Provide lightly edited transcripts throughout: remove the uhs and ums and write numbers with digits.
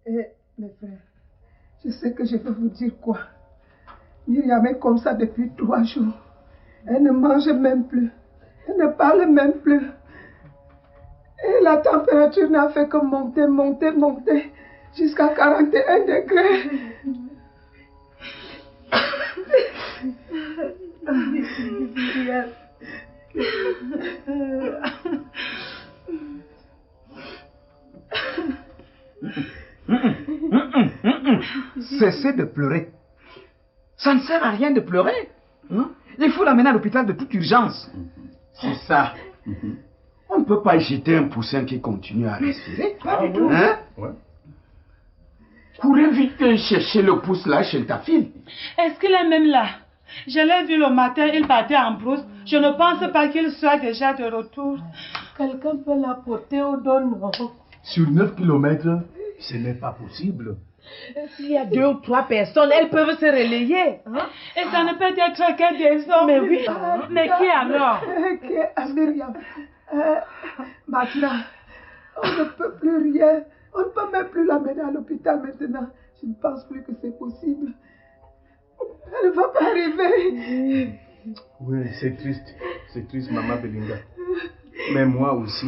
Mes frères, je sais que je vais vous dire quoi. Myriam est comme ça depuis 3 jours. Elle ne mange même plus. Elle ne parle même plus. Et la température n'a fait que monter jusqu'à 41 degrés. Cessez de pleurer. Ça ne sert à rien de pleurer. Hein? Il faut l'amener à l'hôpital de toute urgence. C'est ça. On ne peut pas jeter un poussin qui continue à respirer. Pas du tout. Hein? Ouais. Courez vite chercher le pouce là chez ta fille. Est-ce qu'il est même là? Je l'ai vu le matin, il partait en brousse. Je ne pense pas qu'il soit déjà de retour. Quelqu'un peut l'apporter au don. Sur 9 km, ce n'est pas possible. S'il y a 2 ou 3 personnes, elles peuvent se relayer. Hein? Et ça ne peut être que des hommes. Mais oui. Mais qui alors? Qui est Myriam? Maintenant, on ne peut plus rien. On ne peut même plus l'amener à l'hôpital maintenant. Je ne pense plus que c'est possible. Elle ne va pas arriver. Oui, c'est triste. C'est triste, maman Belinda. Mais moi aussi,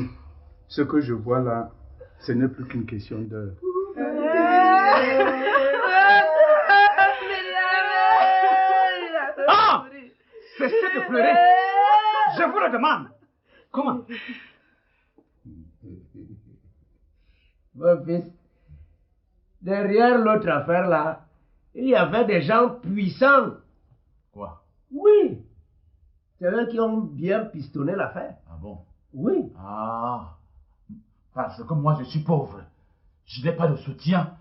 ce que je vois là, ce n'est plus qu'une question d'heure. Ah! Cessez de pleurer. Je vous le demande. Comment? Mon fils, derrière l'autre affaire là, il y avait des gens puissants. Quoi? Oui. C'est eux qui ont bien pistonné l'affaire. Ah bon? Oui. Ah. Parce que moi je suis pauvre. Je n'ai pas de soutien.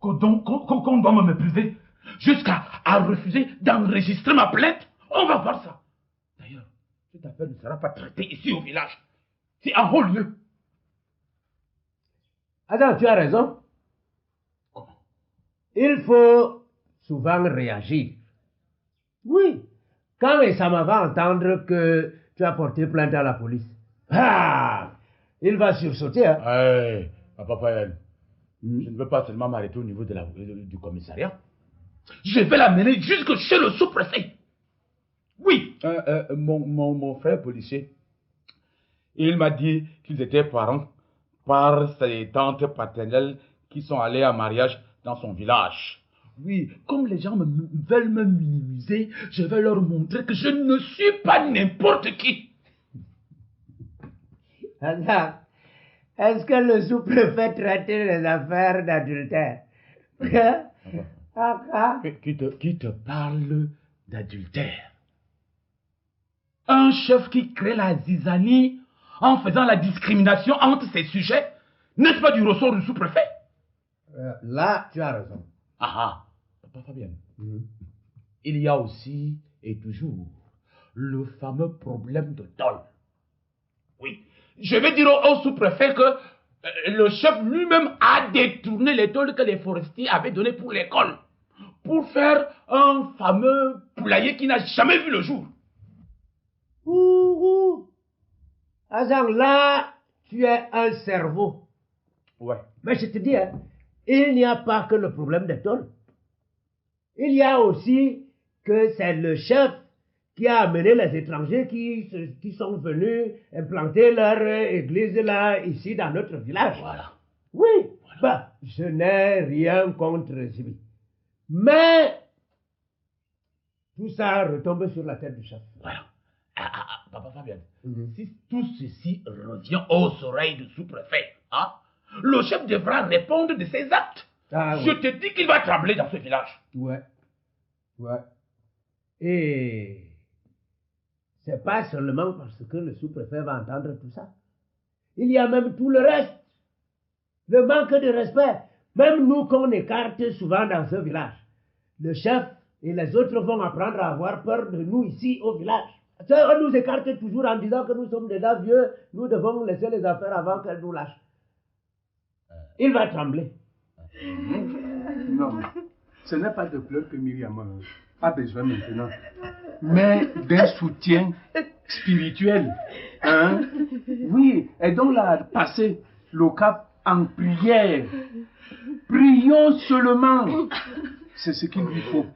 Qu'on doit me mépriser jusqu'à refuser d'enregistrer ma plainte. On va voir ça. D'ailleurs, cette affaire ne sera pas traitée ici au village. C'est en haut lieu. Attends, tu as raison. Comment? Il faut souvent réagir. Oui. Quand Essama va entendre que tu as porté plainte à la police, il va sursauter. Hein? Hey, papa Paël, je ne veux pas seulement m'arrêter au niveau du commissariat. Je vais l'amener jusque chez le sous-préfet. Oui. Mon frère policier, il m'a dit qu'ils étaient parents par ses tantes paternelles qui sont allées en mariage dans son village. Oui, comme les gens veulent me minimiser, je vais leur montrer que je ne suis pas n'importe qui. Attends, est-ce que le sous-préfet traitait les affaires d'adultère? Qui te parle d'adultère? Un chef qui crée la zizanie en faisant la discrimination entre ses sujets, n'est-ce pas du ressort du sous-préfet? Là, tu as raison. Ah, papa Fabien. Il y a aussi et toujours le fameux problème de tôle. Oui, je vais dire au sous-préfet que le chef lui-même a détourné les tôles que les forestiers avaient données pour l'école, pour faire un fameux poulailler qui n'a jamais vu le jour. Azang, là, tu es un cerveau. Ouais. Mais je te dis, hein, il n'y a pas que le problème des tôles. Il y a aussi que c'est le chef qui a amené les étrangers qui sont venus implanter leur église là, ici, dans notre village. Voilà. Oui, voilà. Bah, je n'ai rien contre Zibi. Mais, tout ça retombe sur la tête du chef. Voilà. Papa Fabien, si tout ceci revient aux oreilles du sous-préfet, hein, le chef devra répondre de ses actes. Je te dis qu'il va trembler dans ce village. Ouais. Et c'est pas seulement parce que le sous-préfet va entendre tout ça. Il y a même tout le reste. Le manque de respect. Même nous qu'on écarte souvent dans ce village. Le chef et les autres vont apprendre à avoir peur de nous ici au village. On nous écarte toujours en disant que nous sommes déjà vieux, nous devons laisser les affaires avant qu'elles nous lâchent. Il va trembler. Non, ce n'est pas de pleurs que Myriam a besoin maintenant, mais d'un soutien spirituel. Hein? Oui, et donc là, passer le cap en prière. Prions seulement. C'est ce qu'il lui faut.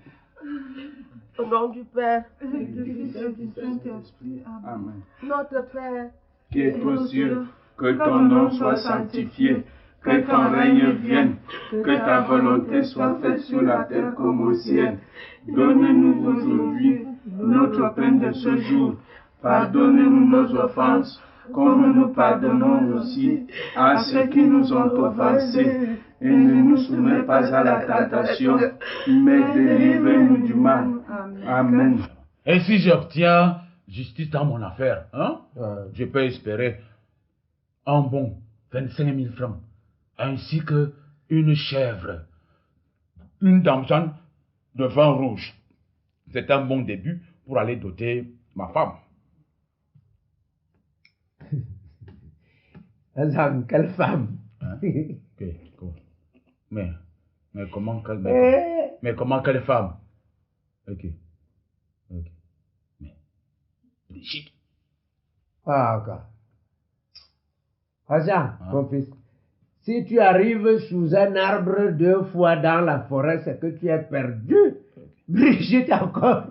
Au nom du Père, et du Fils et du Saint-Esprit. Amen. notre Père, Qui est aux cieux, que ton nom soit sanctifié, que ton règne vienne, que ta volonté soit faite sur la terre comme au ciel. Donne-nous aujourd'hui notre pain de ce jour. Pardonne-nous nos offenses, comme nous pardonnons aussi à ceux qui nous ont offensés. Et ne nous soumets pas à la tentation, mais délivre-nous du mal. Amen. Et si j'obtiens justice dans mon affaire, hein, je peux espérer un bon 25 000 francs, ainsi que une chèvre, une damsane de vin rouge. C'est un bon début pour aller doter ma femme. Azam, quelle femme. Hein? Ok, cool. Mais comment quelle mais comment quelle femme? Ok. Mais Brigitte. Ah, ok. Azam, mon fils, si tu arrives sous un arbre 2 fois dans la forêt, c'est que tu es perdu. Brigitte encore.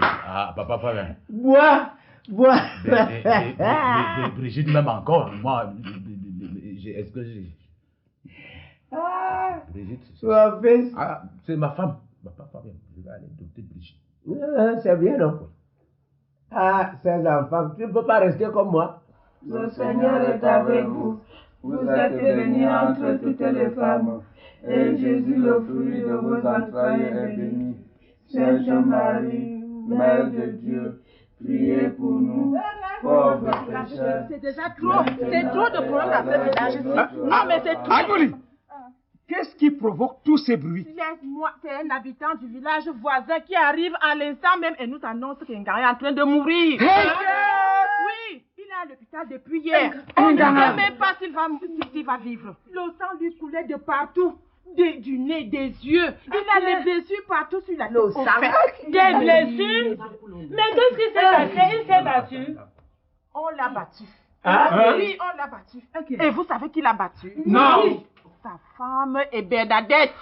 Ah, papa, Fabien. Bois. Brigitte même encore. Moi, est-ce que j'ai... Brigitte, Mon fils. Ah, c'est ma femme. Papa, Fabien, je vais aller doter Brigitte. C'est bien, non? Ah, ces enfants, tu ne peux pas rester comme moi. Le Seigneur est avec vous. Vous êtes bénie entre toutes les femmes. Et Jésus, le fruit de vos entrailles, est béni. Sainte Marie, Mère de Dieu, priez pour nous, pauvres pécheurs. c'est déjà trop. C'est trop de problèmes dans ce village ici. Non, mais c'est trop. Agnoli, qu'est-ce qui provoque tous ces bruits? Laisse-moi, c'est un habitant du village voisin qui arrive à l'instant même et nous annonce qu'Engara est en train de mourir. Oui, il est à l'hôpital depuis hier. On ne sait même pas s'il va vivre. Le sang lui coulait de partout. Du nez, des yeux. Il a des blessures partout sur la tête. Des blessures? Mais qu'est-ce qui s'est passé? Il s'est battu. On l'a battu. Oui, on l'a battu. Okay. Et vous savez qui l'a battu? Non. Oui. Sa femme est Bernadette.